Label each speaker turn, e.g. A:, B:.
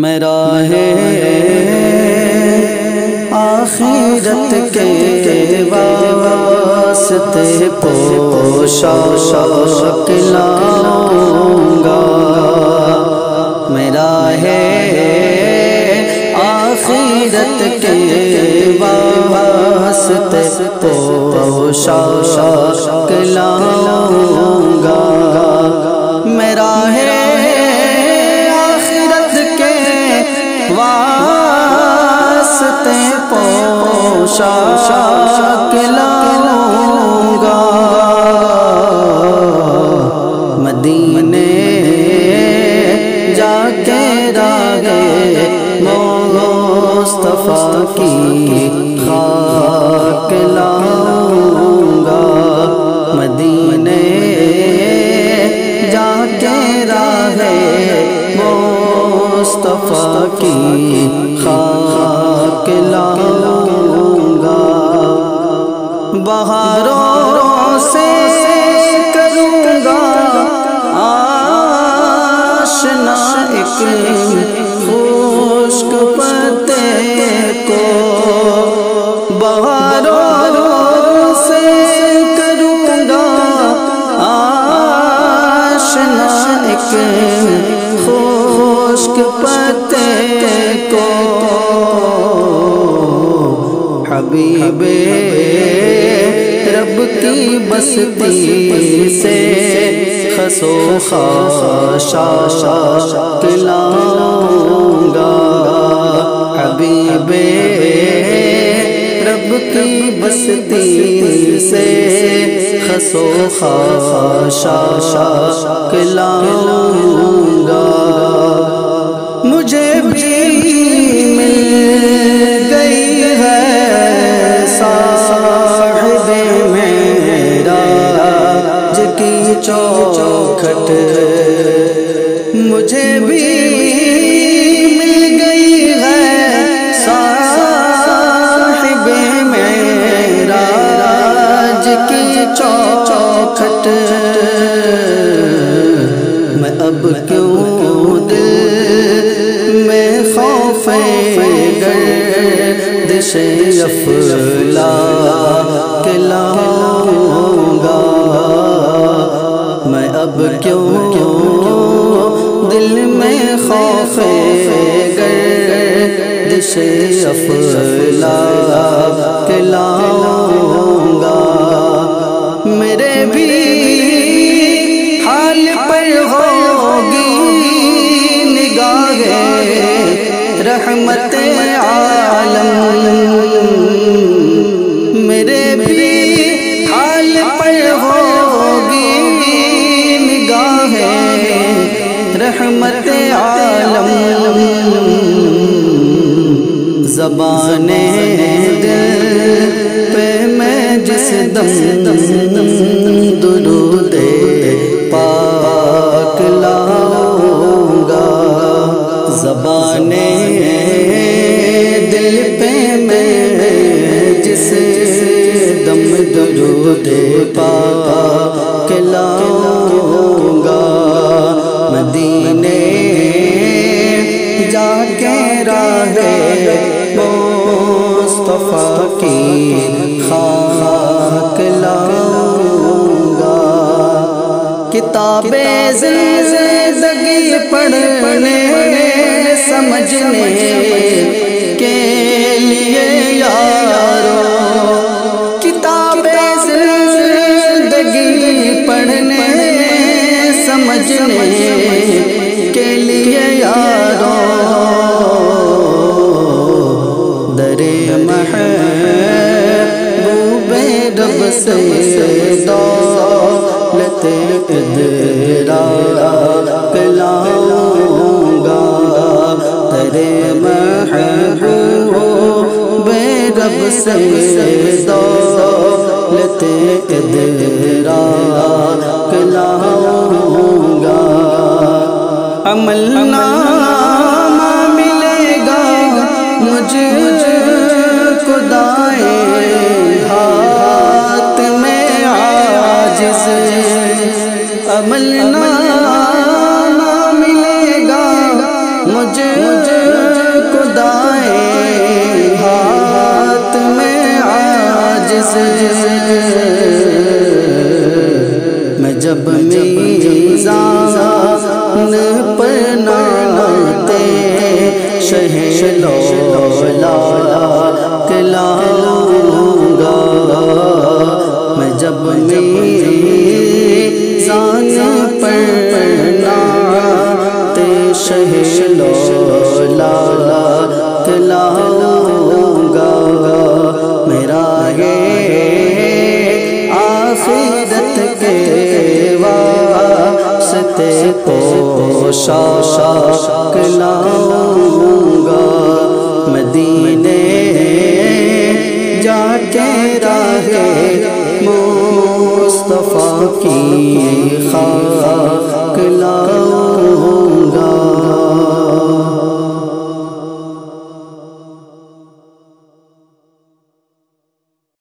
A: میرا ہے آخرت کے واسطے پوشاک لاؤں گا، میرا ہے آخرت کے واسطے پوشاک لاؤں گا، میرا ہے آخرت کے واسطے پوشاک لاؤں گا، مدینے جا کے راگے مصطفیٰ کی خاک لاؤں گا، مدینے جا کے راگے مصطفیٰ کی خاک لاؤں گا، بہاروں سے کروں گا آشنا ایک خشک پتے کو، بہاروں سے کروں گا آشنا ایک خشک پتے کو، حبیب رب کی بستی سے خس و خاشاک لاؤں گا، حبیب رب کی بستی سے خس و خاشاک لاؤں گا، مجھے بھی مل گئی ہے صاحب معراج کی چوکھٹ، مجھے بھی مل گئی ہے صاحب معراج کی چوکھٹ، میں اب کیوں دل میں خوف گردش افلاک لاؤں گا، میں اب کیوں دل میں خوف گردش افلاک لاؤں گا، میرے بھی حال پر ہوگی نگاہ رحمت عالم، میرے بھی حال پر ہوگی نگاہ رحمت عالم، زبان دل پہ میں جس دم درود پاک لاؤں گا، زبان دل پہ میں جس دم درود پاک لاؤں گا، مدینے جا کے راہے مصطفیٰ کی خاک لاؤں گا، کتاب زندگی پڑھنے سمجھنے کے لیے یارو، کتاب زندگی پڑھنے سمجھنے کے لیے یارو، در محبوب رب سے دولت ادراک لاؤں گا، در محبوب رب سے دولت ادراک لاؤں گا، عمل نامہ ملے گا مجھ کو دائیں ہاتھ میں عاجز، عمل نامہ ملے گا مجھ کو دائیں ہاتھ میں عاجز میں جب میزان پر ناتے شہ لولا کلاؤں گا میں جب میزان پر ناتے شہ لولا کلاؤں گا میرا یہ آخرت کے واسطے پوشاک لاؤں گا مدینے جا کے راہ مصطفیٰ کی